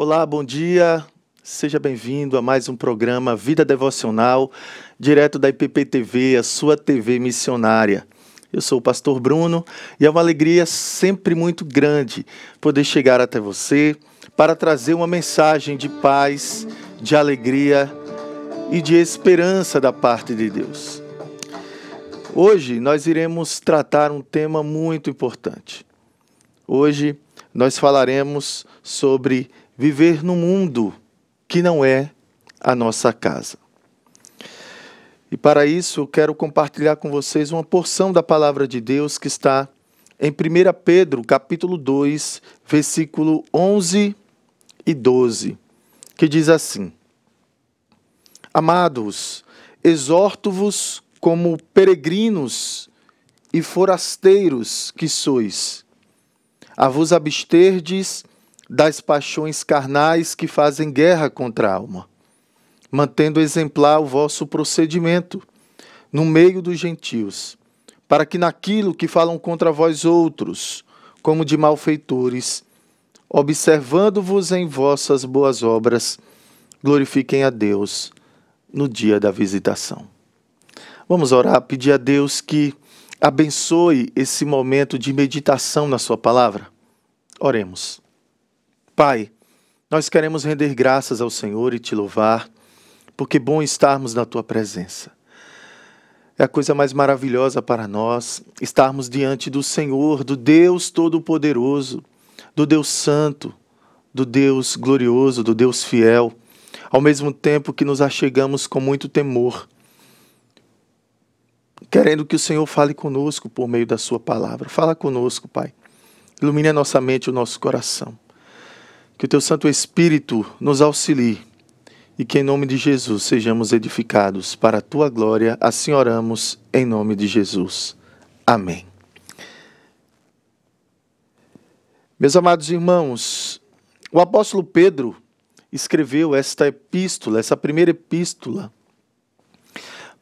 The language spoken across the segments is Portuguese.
Olá, bom dia. Seja bem-vindo a mais um programa Vida Devocional, direto da IPP-TV, a sua TV missionária. Eu sou o pastor Bruno e é uma alegria sempre muito grande poder chegar até você para trazer uma mensagem de paz, de alegria e de esperança da parte de Deus. Hoje nós iremos tratar um tema muito importante. Hoje nós falaremos sobre viver no mundo que não é a nossa casa. E para isso eu quero compartilhar com vocês uma porção da palavra de Deus que está em 1 Pedro, capítulo 2, versículo 11 e 12, que diz assim: Amados, exorto-vos como peregrinos e forasteiros que sois, a vos absterdes das paixões carnais que fazem guerra contra a alma, mantendo exemplar o vosso procedimento no meio dos gentios, para que naquilo que falam contra vós outros, como de malfeitores, observando-vos em vossas boas obras, glorifiquem a Deus no dia da visitação. Vamos orar, pedir a Deus que abençoe esse momento de meditação na sua palavra. Oremos. Pai, nós queremos render graças ao Senhor e te louvar, porque é bom estarmos na tua presença. É a coisa mais maravilhosa para nós estarmos diante do Senhor, do Deus Todo-Poderoso, do Deus Santo, do Deus glorioso, do Deus fiel, ao mesmo tempo que nos achegamos com muito temor, querendo que o Senhor fale conosco por meio da sua palavra. Fala conosco, Pai. Ilumine a nossa mente e o nosso coração. Que o teu Santo Espírito nos auxilie e que em nome de Jesus sejamos edificados para a tua glória. Assim oramos em nome de Jesus. Amém. Meus amados irmãos, o apóstolo Pedro escreveu esta epístola, essa primeira epístola,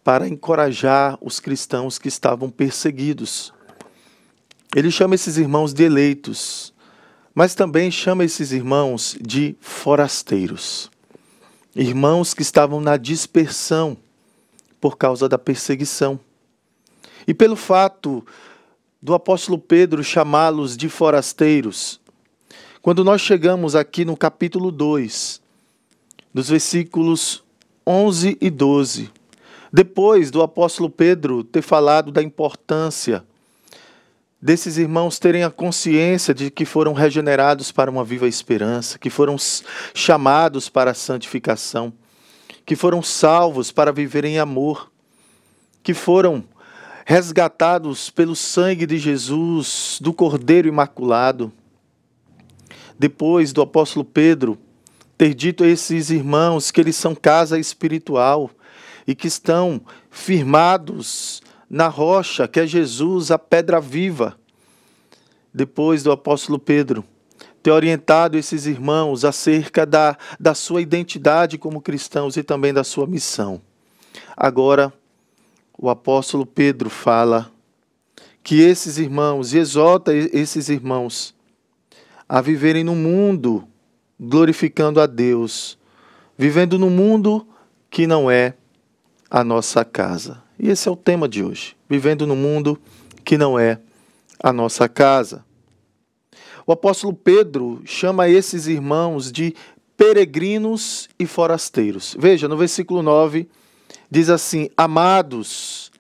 para encorajar os cristãos que estavam perseguidos. Ele chama esses irmãos de eleitos, mas também chama esses irmãos de forasteiros. Irmãos que estavam na dispersão por causa da perseguição. E pelo fato do apóstolo Pedro chamá-los de forasteiros, quando nós chegamos aqui no capítulo 2, dos versículos 11 e 12, depois do apóstolo Pedro ter falado da importância desses irmãos terem a consciência de que foram regenerados para uma viva esperança, que foram chamados para a santificação, que foram salvos para viver em amor, que foram resgatados pelo sangue de Jesus, do Cordeiro Imaculado. Depois do apóstolo Pedro ter dito a esses irmãos que eles são casa espiritual e que estão firmados na rocha, que é Jesus, a pedra viva. Depois do apóstolo Pedro ter orientado esses irmãos acerca da sua identidade como cristãos e também da sua missão. Agora, o apóstolo Pedro fala que esses irmãos, e exorta esses irmãos a viverem no mundo glorificando a Deus, vivendo no mundo que não é a nossa casa. E esse é o tema de hoje, vivendo no mundo que não é a nossa casa. O apóstolo Pedro chama esses irmãos de peregrinos e forasteiros. Veja, no versículo 9, diz assim: Amados,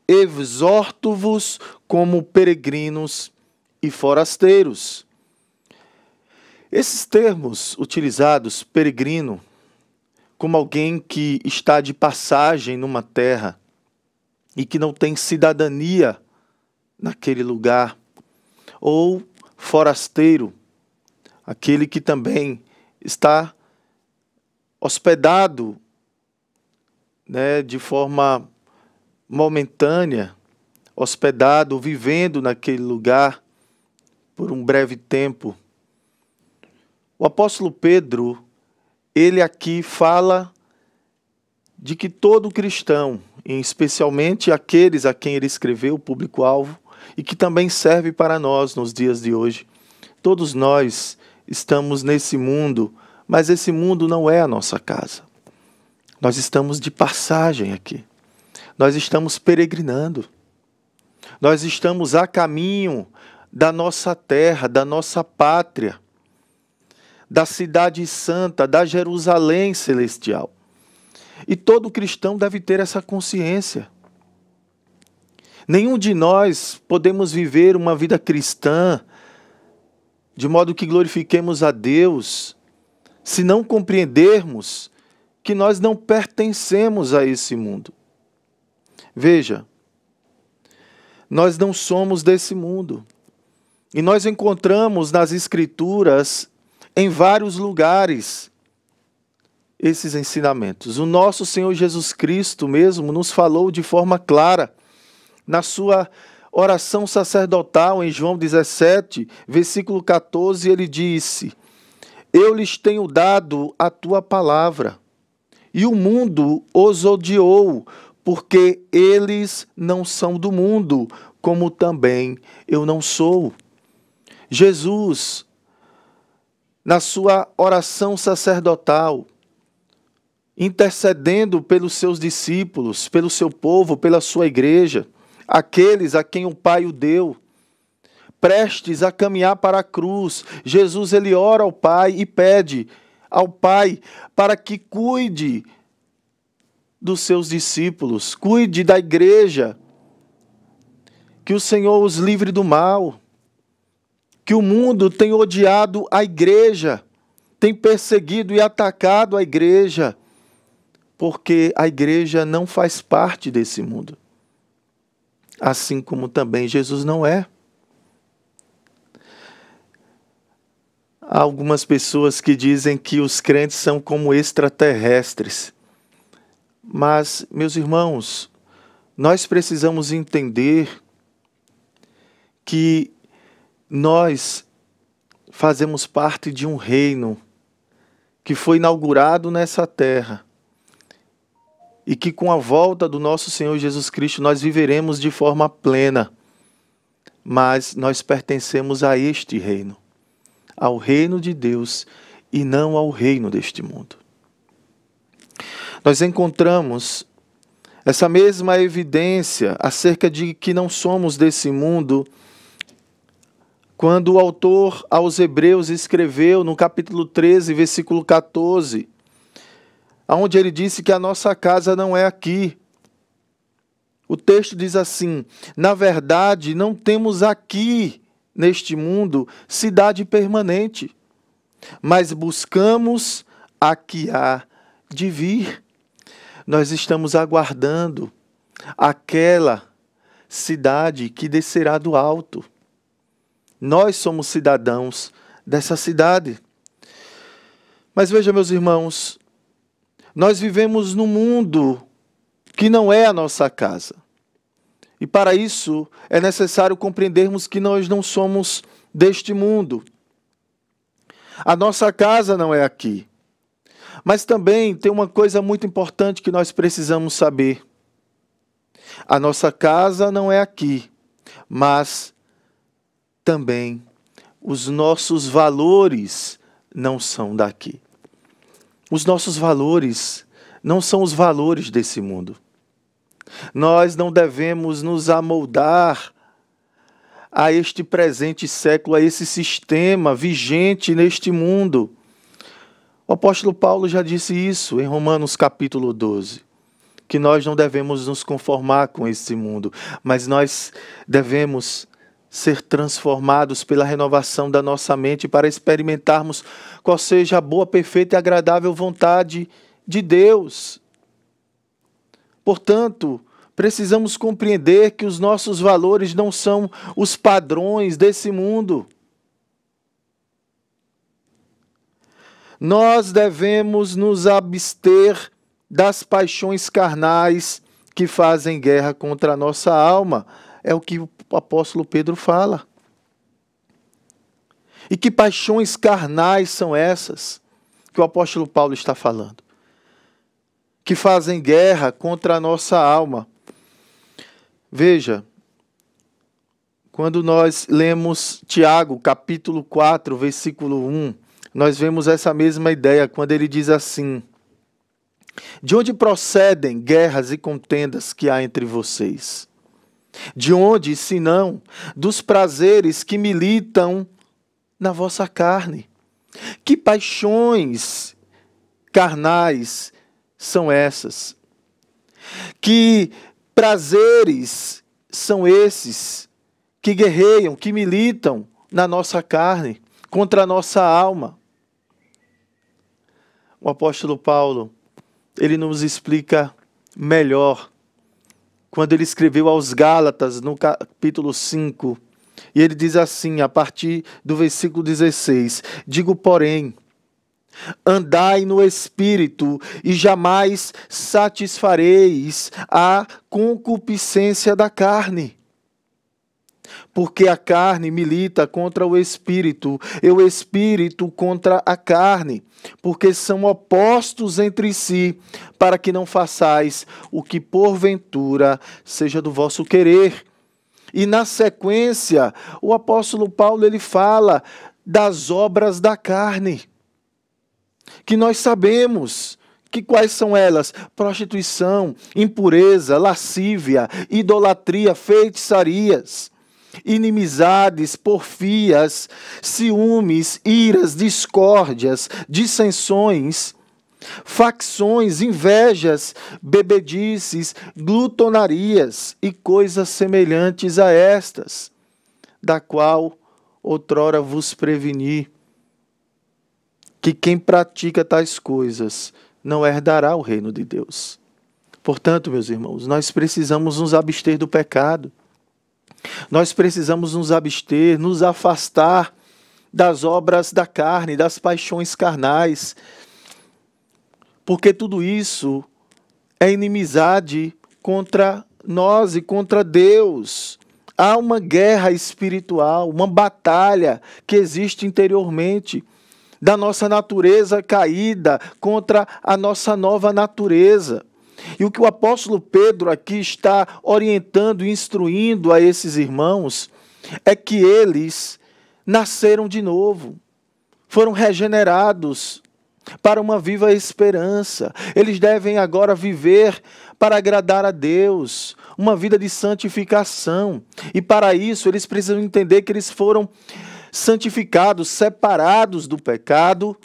exorto-vos como peregrinos e forasteiros. Esses termos utilizados, peregrino, como alguém que está de passagem numa terra e que não tem cidadania naquele lugar, ou forasteiro, aquele que também está hospedado, de forma momentânea, hospedado, vivendo naquele lugar por um breve tempo. O apóstolo Pedro, ele aqui fala de que todo cristão, e especialmente aqueles a quem ele escreveu, o público-alvo, e que também serve para nós nos dias de hoje, todos nós estamos nesse mundo mas esse mundo não é a nossa casa. Nós estamos de passagem aqui. Nós estamos peregrinando. Nós estamos a caminho da nossa terra, da nossa pátria, da cidade santa, da Jerusalém celestial. E todo cristão deve ter essa consciência. Nenhum de nós podemos viver uma vida cristã de modo que glorifiquemos a Deus se não compreendermos que nós não pertencemos a esse mundo. Veja, nós não somos desse mundo. E nós encontramos nas Escrituras, em vários lugares, esses ensinamentos. O nosso Senhor Jesus Cristo mesmo nos falou de forma clara, na sua oração sacerdotal, em João 17, versículo 14, ele disse: eu lhes tenho dado a tua palavra, e o mundo os odiou, porque eles não são do mundo, como também eu não sou. Jesus, na sua oração sacerdotal, intercedendo pelos seus discípulos, pelo seu povo, pela sua igreja, aqueles a quem o Pai o deu, prestes a caminhar para a cruz, Jesus ele ora ao Pai e pede ao Pai para que cuide dos seus discípulos, cuide da igreja, que o Senhor os livre do mal, que o mundo tem odiado a igreja, tem perseguido e atacado a igreja, porque a igreja não faz parte desse mundo. Assim como também Jesus não é. Há algumas pessoas que dizem que os crentes são como extraterrestres. Mas, meus irmãos, nós precisamos entender que nós fazemos parte de um reino que foi inaugurado nessa terra e que com a volta do nosso Senhor Jesus Cristo nós viveremos de forma plena. Mas nós pertencemos a este reino, ao reino de Deus e não ao reino deste mundo. Nós encontramos essa mesma evidência acerca de que não somos desse mundo quando o autor aos Hebreus escreveu no capítulo 13, versículo 14, onde ele disse que a nossa casa não é aqui. O texto diz assim: na verdade, não temos aqui, neste mundo, cidade permanente, mas buscamos a que há de vir. Nós estamos aguardando aquela cidade que descerá do alto. Nós somos cidadãos dessa cidade. Mas veja, meus irmãos, nós vivemos num mundo que não é a nossa casa. E para isso é necessário compreendermos que nós não somos deste mundo. A nossa casa não é aqui. Mas também tem uma coisa muito importante que nós precisamos saber. A nossa casa não é aqui, mas também os nossos valores não são daqui. Os nossos valores não são os valores desse mundo. Nós não devemos nos amoldar a este presente século, a esse sistema vigente neste mundo. O apóstolo Paulo já disse isso em Romanos capítulo 12, que nós não devemos nos conformar com esse mundo, mas nós devemos ser transformados pela renovação da nossa mente para experimentarmos qual seja a boa, perfeita e agradável vontade de Deus. Portanto, precisamos compreender que os nossos valores não são os padrões desse mundo. Nós devemos nos abster das paixões carnais que fazem guerra contra a nossa alma. É o que o apóstolo Pedro fala. E que paixões carnais são essas que o apóstolo Paulo está falando? Que fazem guerra contra a nossa alma. Veja, quando nós lemos Tiago, capítulo 4, versículo 1, nós vemos essa mesma ideia quando ele diz assim: de onde procedem guerras e contendas que há entre vocês? De onde, senão, dos prazeres que militam na vossa carne? Que paixões carnais são essas? Que prazeres são esses que guerreiam, que militam na nossa carne, contra a nossa alma? O apóstolo Paulo, ele nos explica melhor quando ele escreveu aos Gálatas, no capítulo 5, e ele diz assim, a partir do versículo 16: digo, porém, andai no Espírito, e jamais satisfareis a concupiscência da carne. Porque a carne milita contra o Espírito, e o Espírito contra a carne, porque são opostos entre si, para que não façais o que porventura seja do vosso querer. E na sequência, o apóstolo Paulo ele fala das obras da carne, que nós sabemos que quais são elas: prostituição, impureza, lascívia, idolatria, feitiçarias, inimizades, porfias, ciúmes, iras, discórdias, dissensões, facções, invejas, bebedices, glutonarias e coisas semelhantes a estas, da qual outrora vos preveni, que quem pratica tais coisas não herdará o reino de Deus. Portanto, meus irmãos, nós precisamos nos abster do pecado. Nós precisamos nos abster, nos afastar das obras da carne, das paixões carnais, porque tudo isso é inimizade contra nós e contra Deus. Há uma guerra espiritual, uma batalha que existe interiormente da nossa natureza caída contra a nossa nova natureza. E o que o apóstolo Pedro aqui está orientando e instruindo a esses irmãos é que eles nasceram de novo, foram regenerados para uma viva esperança. Eles devem agora viver para agradar a Deus, uma vida de santificação. E para isso eles precisam entender que eles foram santificados, separados do pecado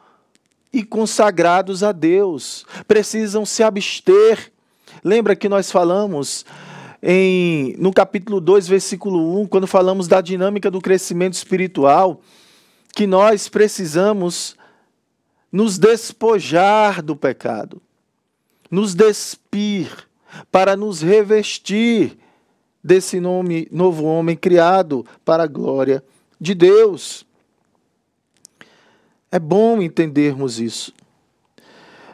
e consagrados a Deus. Precisam se abster. Lembra que nós falamos no capítulo 2, versículo 1, quando falamos da dinâmica do crescimento espiritual, que nós precisamos nos despojar do pecado, nos despir, para nos revestir desse novo homem criado para a glória de Deus. É bom entendermos isso.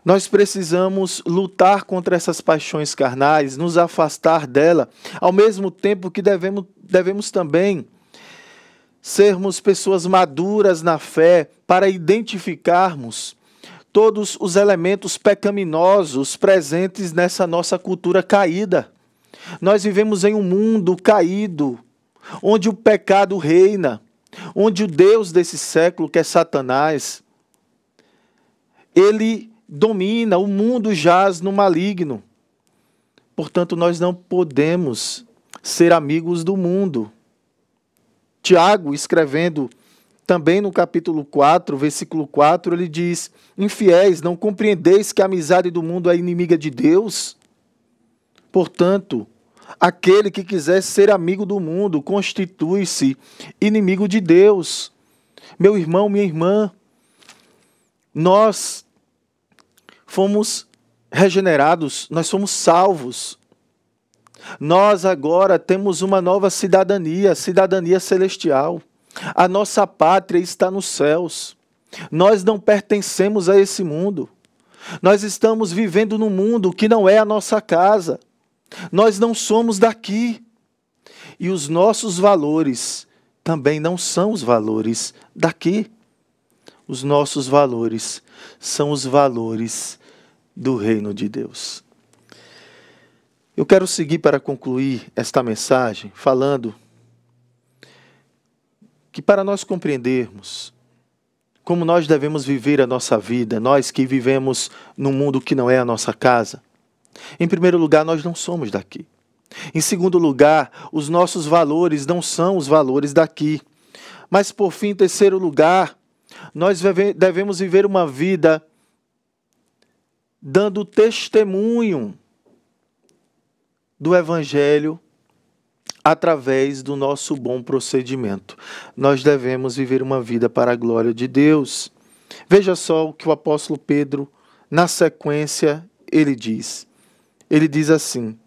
Nós precisamos lutar contra essas paixões carnais, nos afastar dela, ao mesmo tempo que devemos também sermos pessoas maduras na fé para identificarmos todos os elementos pecaminosos presentes nessa nossa cultura caída. Nós vivemos em um mundo caído, onde o pecado reina, onde o Deus desse século, que é Satanás, ele domina, o mundo jaz no maligno. Portanto, nós não podemos ser amigos do mundo. Tiago, escrevendo também no capítulo 4, versículo 4, ele diz: infiéis, não compreendeis que a amizade do mundo é inimiga de Deus? Portanto, aquele que quiser ser amigo do mundo constitui-se inimigo de Deus. Meu irmão, minha irmã, nós fomos regenerados, nós somos salvos. Nós agora temos uma nova cidadania, cidadania celestial. A nossa pátria está nos céus. Nós não pertencemos a esse mundo. Nós estamos vivendo num mundo que não é a nossa casa. Nós não somos daqui. E os nossos valores também não são os valores daqui. Os nossos valores são os valores do reino de Deus. Eu quero seguir para concluir esta mensagem falando que para nós compreendermos como nós devemos viver a nossa vida, nós que vivemos num mundo que não é a nossa casa. Em primeiro lugar, nós não somos daqui. Em segundo lugar, os nossos valores não são os valores daqui. Mas, por fim, em terceiro lugar, nós devemos viver uma vida dando testemunho do Evangelho através do nosso bom procedimento. Nós devemos viver uma vida para a glória de Deus. Veja só o que o apóstolo Pedro, na sequência, ele diz. Ele diz assim,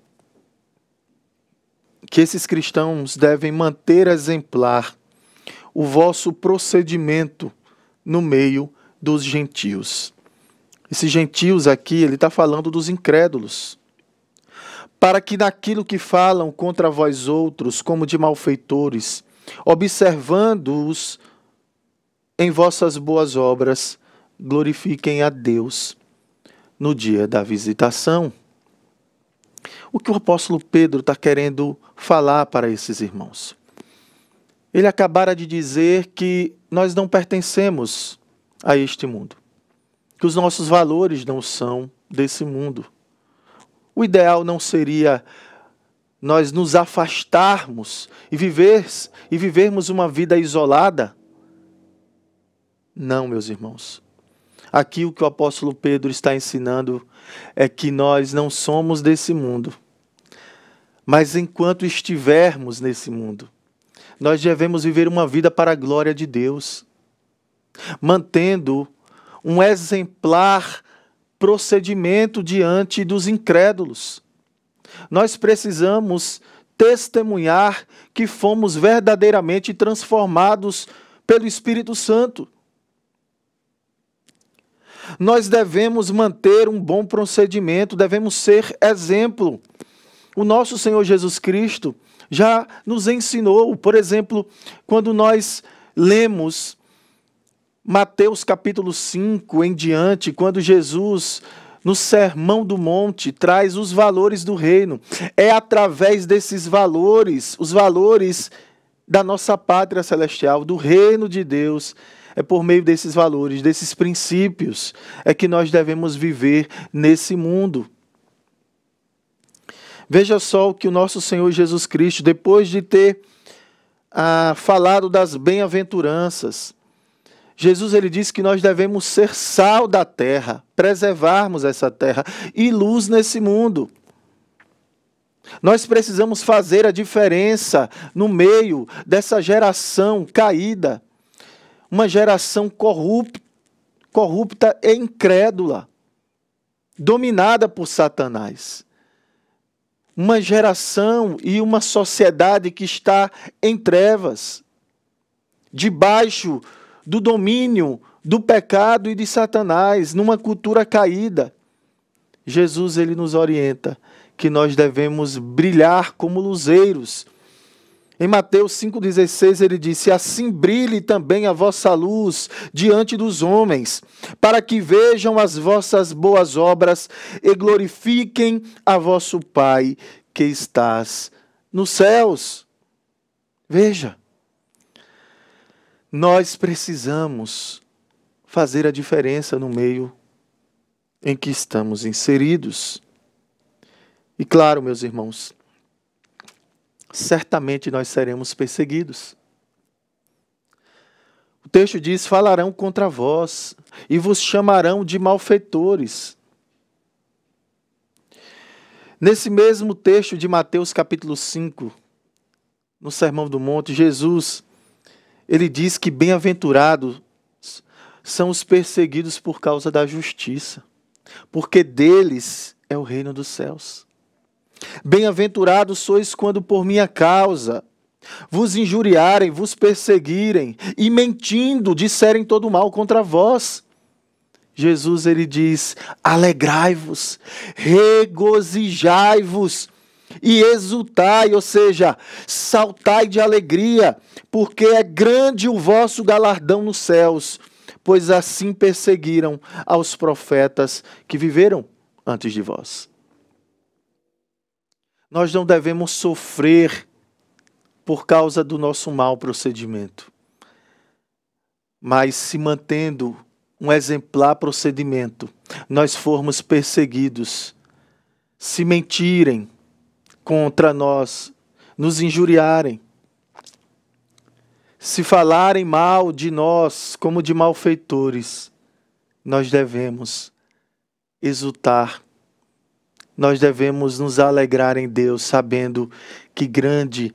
que esses cristãos devem manter exemplar o vosso procedimento no meio dos gentios. Esses gentios aqui, ele está falando dos incrédulos. Para que naquilo que falam contra vós outros, como de malfeitores, observando-os em vossas boas obras, glorifiquem a Deus no dia da visitação. O que o apóstolo Pedro está querendo falar para esses irmãos? Ele acabara de dizer que nós não pertencemos a este mundo, que os nossos valores não são desse mundo. O ideal não seria nós nos afastarmos e vivermos uma vida isolada? Não, meus irmãos. Aqui o que o apóstolo Pedro está ensinando é que nós não somos desse mundo. Mas enquanto estivermos nesse mundo, nós devemos viver uma vida para a glória de Deus, mantendo um exemplar procedimento diante dos incrédulos. Nós precisamos testemunhar que fomos verdadeiramente transformados pelo Espírito Santo. Nós devemos manter um bom procedimento, devemos ser exemplo. O nosso Senhor Jesus Cristo já nos ensinou, por exemplo, quando nós lemos Mateus capítulo 5 em diante, quando Jesus, no Sermão do Monte, traz os valores do reino. É através desses valores, os valores da nossa pátria celestial, do reino de Deus, é por meio desses valores, desses princípios, é que nós devemos viver nesse mundo. Veja só o que o nosso Senhor Jesus Cristo, depois de ter falado das bem-aventuranças, Jesus ele disse que nós devemos ser sal da terra, preservarmos essa terra e luz nesse mundo. Nós precisamos fazer a diferença no meio dessa geração caída, uma geração corrupta e incrédula, dominada por Satanás. Uma geração e uma sociedade que está em trevas, debaixo do domínio do pecado e de Satanás, numa cultura caída. Jesus ele nos orienta que nós devemos brilhar como luzeiros. Em Mateus 5,16 ele disse, assim brilhe também a vossa luz diante dos homens, para que vejam as vossas boas obras e glorifiquem a vosso Pai que estás nos céus. Veja, nós precisamos fazer a diferença no meio em que estamos inseridos. E claro, meus irmãos, certamente nós seremos perseguidos. O texto diz, falarão contra vós e vos chamarão de malfeitores. Nesse mesmo texto de Mateus capítulo 5, no Sermão do Monte, Jesus, ele diz que bem-aventurados são os perseguidos por causa da justiça, porque deles é o reino dos céus. Bem-aventurados sois quando por minha causa vos injuriarem, vos perseguirem e mentindo disserem todo mal contra vós. Jesus ele diz, alegrai-vos, regozijai-vos e exultai, ou seja, saltai de alegria, porque é grande o vosso galardão nos céus, pois assim perseguiram aos profetas que viveram antes de vós. Nós não devemos sofrer por causa do nosso mau procedimento. mas se mantendo um exemplar procedimento, nós formos perseguidos, se mentirem contra nós, nos injuriarem, se falarem mal de nós como de malfeitores, nós devemos exultar, nós devemos nos alegrar em Deus, sabendo que grande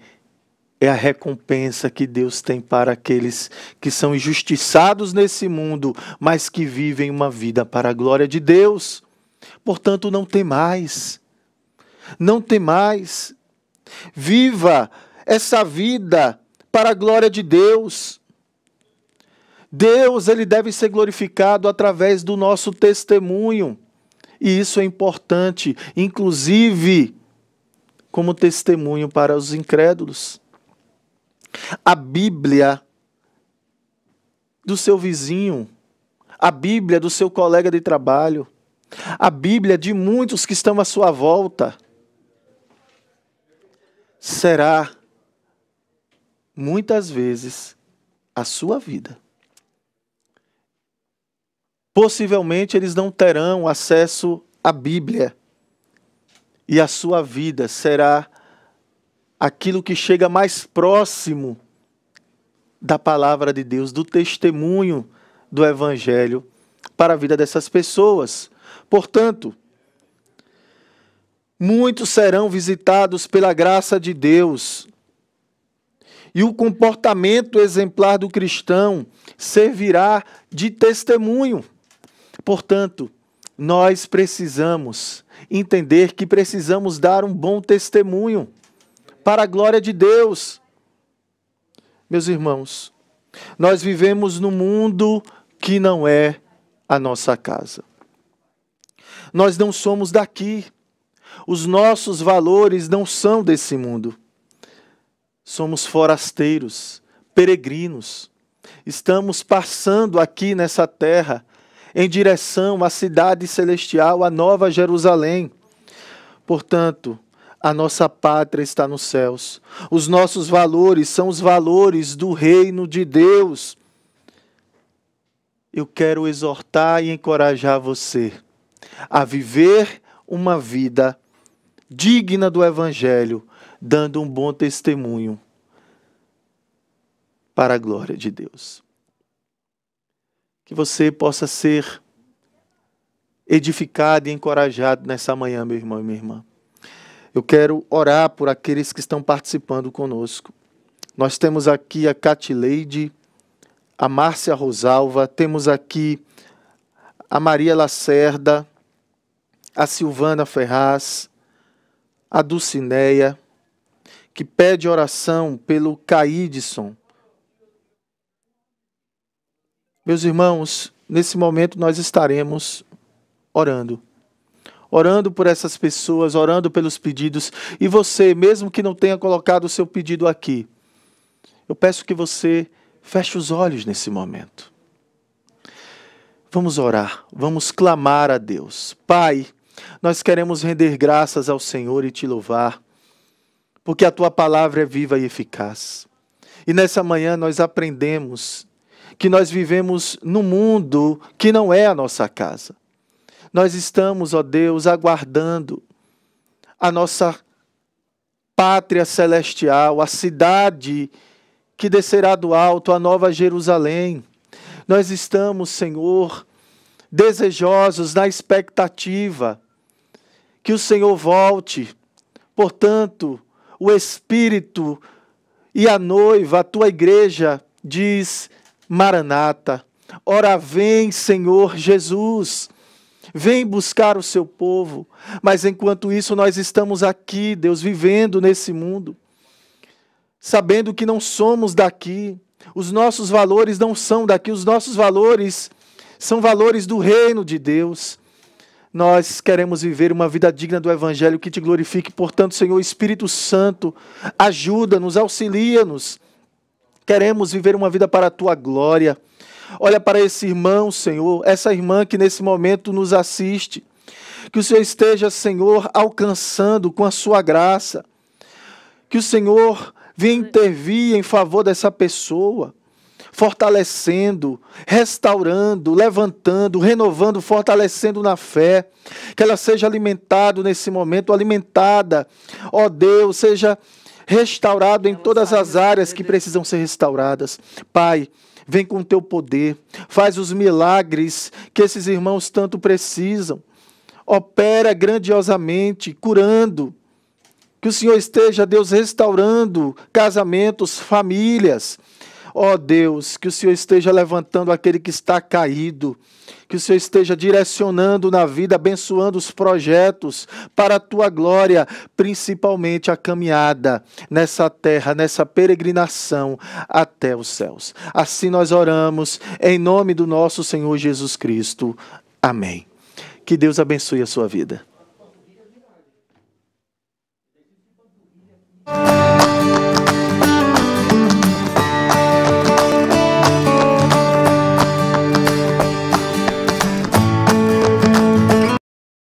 é a recompensa que Deus tem para aqueles que são injustiçados nesse mundo, mas que vivem uma vida para a glória de Deus. Portanto, não temais. Não temais. Viva essa vida para a glória de Deus. Deus, ele deve ser glorificado através do nosso testemunho. E isso é importante, inclusive como testemunho para os incrédulos. A Bíblia do seu vizinho, a Bíblia do seu colega de trabalho, a Bíblia de muitos que estão à sua volta, será muitas vezes a sua vida. Possivelmente eles não terão acesso à Bíblia e a sua vida será aquilo que chega mais próximo da palavra de Deus, do testemunho do Evangelho para a vida dessas pessoas. Portanto, muitos serão visitados pela graça de Deus e o comportamento exemplar do cristão servirá de testemunho. Portanto, nós precisamos entender que precisamos dar um bom testemunho para a glória de Deus. Meus irmãos, nós vivemos num mundo que não é a nossa casa. Nós não somos daqui. Os nossos valores não são desse mundo. Somos forasteiros, peregrinos. Estamos passando aqui nessa terra em direção à cidade celestial, a Nova Jerusalém. Portanto, a nossa pátria está nos céus. Os nossos valores são os valores do reino de Deus. Eu quero exortar e encorajar você a viver uma vida digna do Evangelho, dando um bom testemunho para a glória de Deus. Que você possa ser edificado e encorajado nessa manhã, meu irmão e minha irmã. Eu quero orar por aqueles que estão participando conosco. Nós temos aqui a Catileide, a Márcia Rosalva, temos aqui a Maria Lacerda, a Silvana Ferraz, a Dulcineia, que pede oração pelo Caídson. Meus irmãos, nesse momento nós estaremos orando. Orando por essas pessoas, orando pelos pedidos. E você, mesmo que não tenha colocado o seu pedido aqui, eu peço que você feche os olhos nesse momento. Vamos orar, vamos clamar a Deus. Pai, nós queremos render graças ao Senhor e te louvar, porque a tua palavra é viva e eficaz. E nessa manhã nós aprendemos que nós vivemos num mundo que não é a nossa casa. Nós estamos, ó Deus, aguardando a nossa pátria celestial, a cidade que descerá do alto, a Nova Jerusalém. Nós estamos, Senhor, desejosos na expectativa que o Senhor volte. Portanto, o Espírito e a noiva, a tua igreja, diz: Maranata, ora vem, Senhor Jesus. Vem buscar o seu povo. Mas enquanto isso nós estamos aqui, Deus, vivendo nesse mundo, sabendo que não somos daqui. Os nossos valores não são daqui, os nossos valores são valores do reino de Deus. Nós queremos viver uma vida digna do Evangelho que te glorifique. Portanto, Senhor, Espírito Santo, ajuda-nos, auxilia-nos. Queremos viver uma vida para a tua glória. Olha para esse irmão, Senhor, essa irmã que nesse momento nos assiste. Que o Senhor esteja, Senhor, alcançando com a sua graça. Que o Senhor venha intervir em favor dessa pessoa. fortalecendo, restaurando, levantando, renovando, fortalecendo na fé. Que ela seja alimentada nesse momento, alimentada, ó Deus, seja restaurado em todas as áreas que precisam ser restauradas. Pai, vem com o teu poder, faz os milagres que esses irmãos tanto precisam. Opera grandiosamente, curando. Que o Senhor esteja, Deus, restaurando casamentos, famílias. Ó Deus, que o Senhor esteja levantando aquele que está caído. Que o Senhor esteja direcionando na vida, abençoando os projetos para a tua glória, principalmente a caminhada nessa terra, nessa peregrinação até os céus. Assim nós oramos, em nome do nosso Senhor Jesus Cristo. Amém. Que Deus abençoe a sua vida.